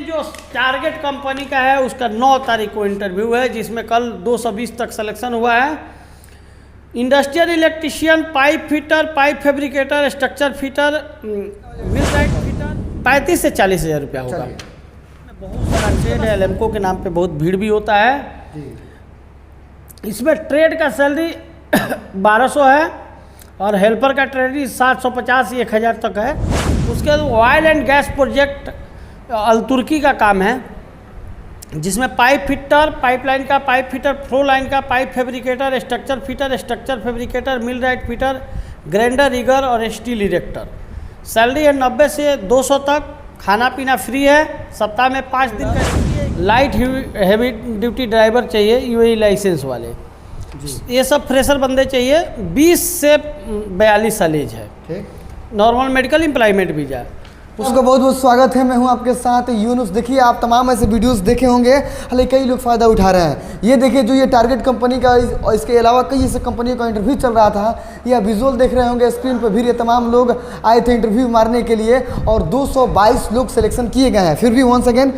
जो target company का है उसका 9 तारीख को इंटरव्यू है, जिसमें कल 220 तक सिलेक्शन हुआ है। Industrial electrician, pipe fitter, pipe fabricator, structure fitter, millwright fitter 35 से 40 हज़ार रुपया होगा। बहुत सारा ट्रेड है, एलेमको के नाम पे बहुत भीड़ भी होता है। इसमें ट्रेड का सैलरी 1200 है और हेल्पर का ट्रेड 750 1000 तक है। उसके बाद oil and gas project Al Turki का काम है, जिसमें पाइप फिटर, पाइपलाइन का पाइप फिटर, फ्लो लाइन का pipe fabricator, structure fitter, structure fabricator, millwright fitter, grinder rigger और स्टील इरेक्टर। सैलरी है 90 से 200 तक। खाना पीना फ्री है। सप्ताह में 5 दिन का ड्यूटी है। लाइट हैवी ड्यूटी ड्राइवर चाहिए, यूएई लाइसेंस वाले। ये सब फ्रेशर बंदे चाहिए। 20 से 42 साल एज है। Normal medical employment visa. उसका बहुत बहुत स्वागत है। मैं हूं आपके साथ यूनुस। देखिए, आप तमाम ऐसे वीडियोस देखे होंगे, हालांकि कई लोग फ़ायदा उठा रहे हैं। ये देखिए, जो ये टारगेट कंपनी का और इसके अलावा कई ऐसे कंपनियों का इंटरव्यू चल रहा था। ये विजुअल देख रहे होंगे स्क्रीन पर भी। ये तमाम लोग आए थे इंटरव्यू मारने के लिए और 222 लोग सिलेक्शन किए गए हैं। फिर भी वंस अगेन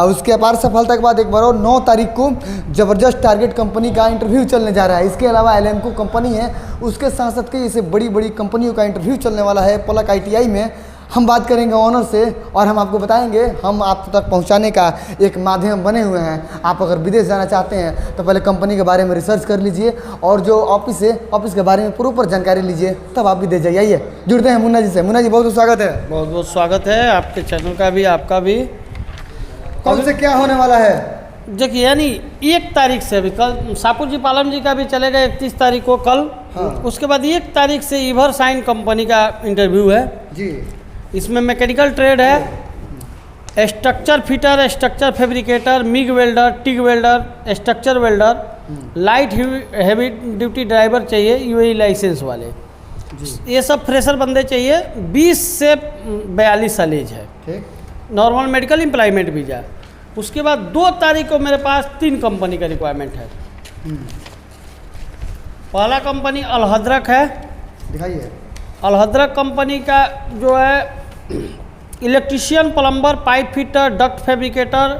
उसके अपार सफलता के बाद एक बार और 9 तारीख को ज़बरदस्त टारगेट कंपनी का इंटरव्यू चलने जा रहा है। इसके अलावा एलेमको कंपनी है, उसके साथ साथ कई ऐसे बड़ी बड़ी कंपनियों का इंटरव्यू चलने वाला है। पलक ITI में हम बात करेंगे ऑनर से और हम आपको बताएंगे, हम आप तक पहुंचाने का एक माध्यम बने हुए हैं। आप अगर विदेश जाना चाहते हैं तो पहले कंपनी के बारे में रिसर्च कर लीजिए और जो ऑफिस है, ऑफिस के बारे में प्रॉपर जानकारी लीजिए, तब आप विदेश जाइए। आइए जुड़ते हैं मुन्ना जी से। मुन्ना जी, बहुत बहुत स्वागत है। बहुत बहुत स्वागत है आपके चैनल का भी, आपका भी। कल से क्या होने वाला है? देखिए, यानी 1 तारीख से अभी कल सापुर जी पालम जी का भी चलेगा 31 तारीख को कल। हाँ। उसके बाद 1 तारीख से इवर साइन कंपनी का इंटरव्यू है जी। इसमें मैकेनिकल ट्रेड है, structure fitter, structure fabricator, MiG welder, TIG welder, structure welder, light heavy duty driver चाहिए, यूएई लाइसेंस वाले। ये सब फ्रेशर बंदे चाहिए। 20 से 42 साल एज है। Normal medical employment visa. उसके बाद 2 तारीख को मेरे पास 3 कंपनी का रिक्वायरमेंट है। पहला कंपनी अलहदरक है। दिखाइए। अलहदरक कंपनी का जो है electrician, plumber, pipe fitter, duct fabricator,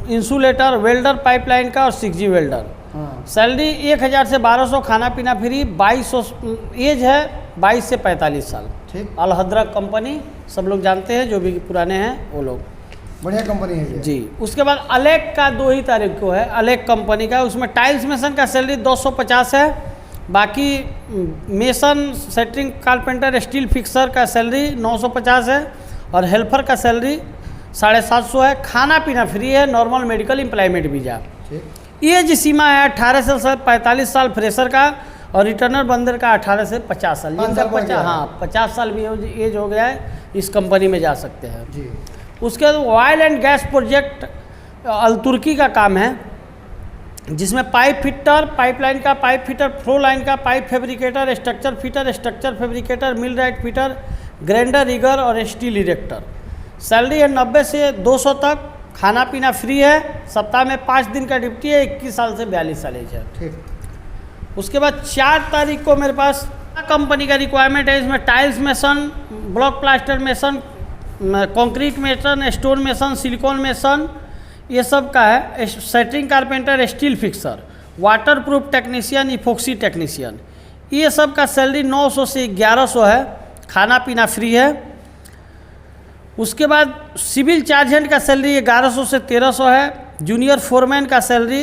insulator, welder pipeline का और 6G वेल्डर। सैलरी 1000 से 1200। खाना पीना फ्री। 2200 एज है, 22 से 45 साल। ठीक। अलहदरक कंपनी सब लोग जानते हैं, जो भी पुराने हैं वो लोग। बढ़िया कंपनी है जी। उसके बाद अलेक का 2 ही तारीख को है, अलेक कंपनी का। उसमें टाइल्स मेसन का सैलरी 250 है। बाकी मेसन, सेटरिंग, कारपेंटर, स्टील फिक्सर का सैलरी 950 है और हेल्पर का सैलरी 750 है। खाना पीना फ्री है। Normal medical employment visa. Age सीमा है 18 से 45 साल फ्रेशर का और रिटर्नर बंदर का 18 से 50 साल। हाँ, 50 साल भी एज हो गया है, इस कंपनी में जा सकते हैं जी। उसके बाद oil and gas project Al Turki का काम है, जिसमें पाइप फिटर, पाइपलाइन का पाइप फिटर, फ्लो लाइन का pipe fabricator, structure fitter, structure fabricator, millwright fitter, grinder rigger और स्टील इरेक्टर। सैलरी है 90 से 200 तक। खाना पीना फ्री है। सप्ताह में 5 दिन का ड्यूटी है। 21 साल से 42 साल एज है। ठीक। उसके बाद 4 तारीख को मेरे पास कंपनी का रिक्वायरमेंट है। इसमें tiles mason, block plaster mason, concrete mason, stone mason, silicon mason, ये सब का है। Shuttering carpenter, steel fixer, water proof technician, epoxy technician, ये सब का सैलरी 900 से 1100 है। खाना पीना फ्री है। उसके बाद सिविल चार्जेंट का सैलरी 1100 से 1300 है। जूनियर फोरमैन का सैलरी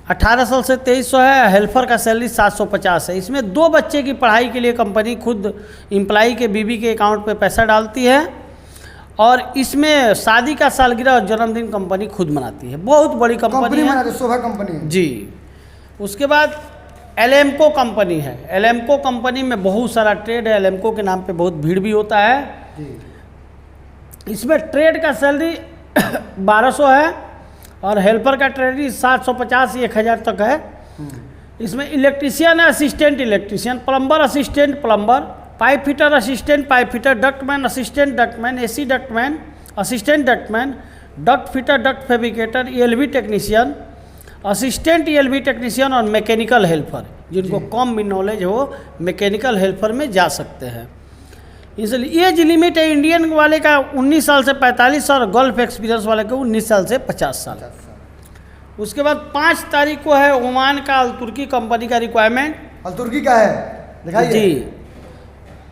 1800 से 2300 है। हेल्पर का सैलरी 750 है। इसमें 2 बच्चे की पढ़ाई के लिए कंपनी खुद एम्प्लॉई के बीवी के अकाउंट पे पैसा डालती है और इसमें शादी का सालगिरह और जन्मदिन कंपनी खुद मनाती है। बहुत बड़ी कंपनी है, शोभा कंपनी है जी। उसके बाद एलेमको कंपनी है। एलेमको कंपनी में बहुत सारा ट्रेड है। एलेमको के नाम पे बहुत भीड़ भी होता है जी। इसमें ट्रेड का सैलरी 1200 है और हेल्पर का ट्रेड 750 1000 तक है। इसमें इलेक्ट्रिशियन है, assistant electrician, plumber assistant plumber, pipe fitter assistant pipe fitter, ductman assistant ductman, AC ductman assistant ductman, duct fitter, duct fabricator, ELV technician, assistant ELV technician और mechanical helper. जिनको कम भी knowledge हो, mechanical helper में जा सकते हैं। इसलिए age limit है इंडियन वाले का 19 साल से 45 और गल्फ एक्सपीरियंस वाले का 19 साल से 50 साल। उसके बाद 5 तारीख को है ओमान का अल तुर्की कंपनी का रिक्वायरमेंट। अल तुर्की का है, दिखाइए जी।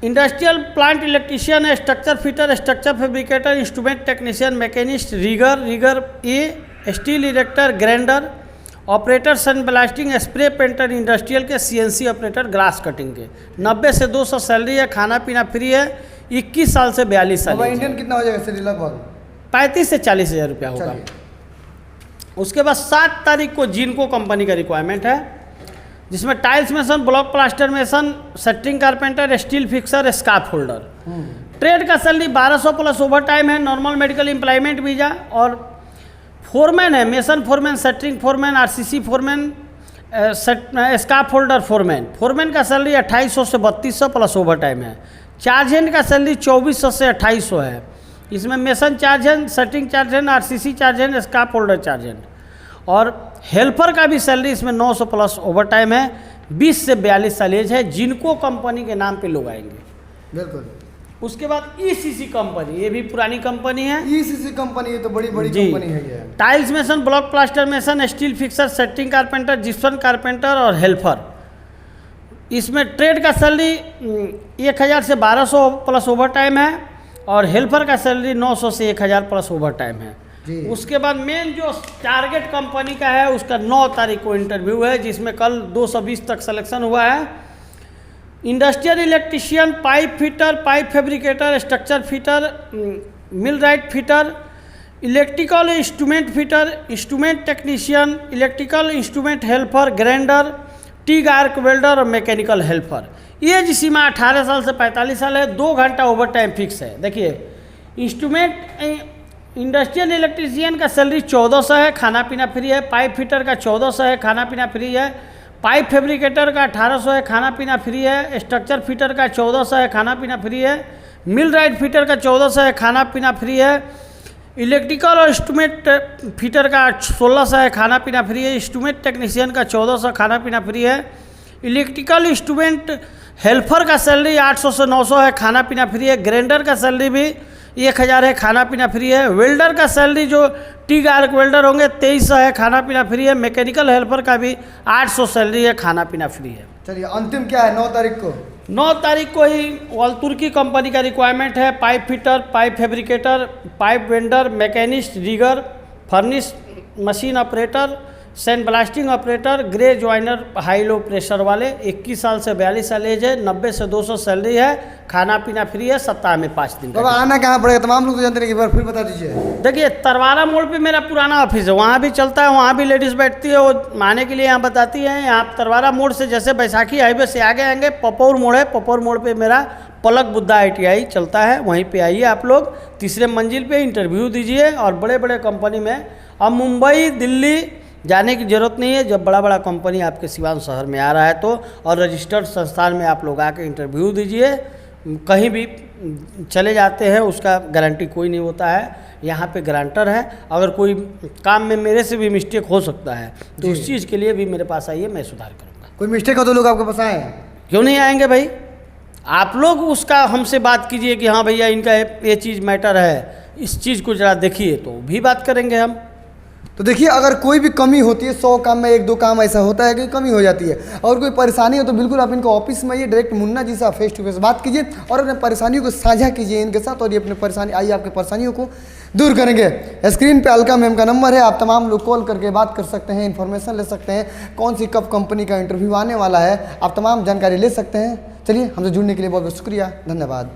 Industrial plant electrician, structure fitter, structure fabricator, instrument technician, machinist, rigger A, steel erector, grinder operator, sand blasting, spray painter, industrial के, CNC ऑपरेटर, ग्रास कटिंग के। 90 से 200 सैलरी है, खाना पीना फ्री है। 21 साल से 42 साल। इंडियन कितना हो जाएगा सैलरी लगभग? 35 से 40 हज़ार रुपया होगा। उसके बाद 7 तारीख को जिनको कंपनी का रिक्वायरमेंट है, जिसमें tiles mason, block plaster mason, shuttering carpenter, steel fixer, scarf holder. Trade का सैलरी 1200 प्लस ओवर टाइम है, नॉर्मल मेडिकल एम्प्लॉयमेंट वीजा। और फोरमैन है, mason foreman, shuttering foreman, RCC foreman, scarf holder foreman. Foreman का salary 2800 से 3200 plus over time है। Charge hand का salary 2400 से 2800 है। इसमें mason charge hand, shuttering charge hand, RCC charge hand, scarf holder charge hand. और helper का भी सैलरी इसमें 900 प्लस ओवर टाइम है। 20 से 42 साल एज है, जिनको कंपनी के नाम पे लोग आएंगे। बिल्कुल। उसके बाद ECC कंपनी, ये भी पुरानी कंपनी है। ECC कंपनी, ये तो बड़ी कंपनी है ये। Tiles mason, block plaster mason, steel fixer, shuttering carpenter, Gipson carpenter और हेल्पर। इसमें ट्रेड का सैलरी 1000 से 1200 प्लस ओवर टाइम है और हेल्पर का सैलरी 900 से 1000 प्लस ओवर टाइम है। उसके बाद मेन जो टारगेट कंपनी का है उसका 9 तारीख को इंटरव्यू है, जिसमें कल 220 तक सिलेक्शन हुआ है। Industrial electrician, pipe fitter, pipe fabricator, structure fitter, millwright fitter, electrical instrument fitter, instrument technician, electrical instrument helper, grinder, TIG arc welder और मैकेनिकल हेल्पर। एज सीमा 18 साल से 45 साल है। 2 घंटा ओवर टाइम फिक्स है। देखिए, इंडस्ट्रियल इलेक्ट्रीशियन का सैलरी 1400 है, खाना पीना फ्री है। पाइप फिटर का 1400 है, खाना पीना फ्री है। पाइप फैब्रिकेटर का 1800 है, खाना पीना फ्री है। स्ट्रक्चर फिटर का 1400 है, खाना पीना फ्री है। मिलराइट फिटर का 1400 है, खाना पीना फ्री है। इलेक्ट्रिकल और इंस्ट्रूमेंट फिटर का 1600 है, खाना पीना फ्री है। इंस्ट्रूमेंट टेक्नीशियन का 1400, खाना पीना फ्री है। इलेक्ट्रिकल इंस्ट्रूमेंट हेल्पर का सैलरी 800 से 900 है, खाना पीना फ्री है। ग्राइंडर का सैलरी भी 1000 है, खाना पीना फ्री है। वेल्डर का सैलरी जो टीग आर्क वेल्डर होंगे 2300 है, खाना पीना फ्री है। मैकेनिकल हेल्पर का भी 800 सैलरी है, खाना पीना फ्री है। चलिए, अंतिम क्या है 9 तारीख को? 9 तारीख को ही अल तुर्की कंपनी का रिक्वायरमेंट है। Pipe fitter, pipe fabricator, pipe vendor, machinist, rigger, furnish machine operator, sand blasting operator, grey joiner, high low pressure वाले। 21 साल से 42 साल एज है। 90 से 200 सैलरी है, खाना पीना फ्री है। सप्ताह में 5 दिन। अब आना कहाँ पड़ेगा? तमाम लोग तो जानते हैं, एक बार फिर बता दीजिए। देखिए, तरवारा मोड़ पे मेरा पुराना ऑफिस है, वहाँ भी चलता है, वहाँ भी लेडीज़ बैठती है, वो आने के लिए यहाँ बताती हैं। यहाँ तरवारा मोड़ से जैसे बैसाखी हाईवे से आगे आएंगे, पपौर मोड़ है, पपौर मोड़ पे मेरा पलक बुद्धा ITI चलता है, वहीं पे आइए आप लोग। 3रे मंजिल पे इंटरव्यू दीजिए। और बड़े बड़े कंपनी में अब मुंबई दिल्ली जाने की ज़रूरत नहीं है। जब बड़ा बड़ा कंपनी आपके सिवान शहर में आ रहा है तो, और रजिस्टर्ड संस्थान में आप लोग आके इंटरव्यू दीजिए। कहीं भी चले जाते हैं उसका गारंटी कोई नहीं होता है, यहाँ पे गारंटर है। अगर कोई काम में मेरे से भी मिस्टेक हो सकता है तो उस चीज़ के लिए भी मेरे पास आइए, मैं सुधार करूँगा। कोई मिस्टेक हो तो लोग आपके पास आए? क्यों नहीं आएंगे भाई? आप लोग उसका हमसे बात कीजिए कि हाँ भैया इनका ये चीज़ मैटर है, इस चीज़ को ज़रा देखिए, तो भी बात करेंगे हम। तो देखिए, अगर कोई भी कमी होती है, 100 काम में 1-2 काम ऐसा होता है कि कमी हो जाती है, और कोई परेशानी हो तो बिल्कुल आप इनको ऑफिस में आइए, डायरेक्ट मुन्ना जी से आप फेस टू फेस बात कीजिए और अपने परेशानियों को साझा कीजिए इनके साथ, और ये अपने परेशानी आइए आपके परेशानियों को दूर करेंगे। स्क्रीन पे अलका मैम का नंबर है, आप तमाम लोग कॉल करके बात कर सकते हैं, इन्फॉर्मेशन ले सकते हैं, कौन सी कब कंपनी का इंटरव्यू आने वाला है, आप तमाम जानकारी ले सकते हैं। चलिए, हमसे जुड़ने के लिए बहुत बहुत शुक्रिया, धन्यवाद।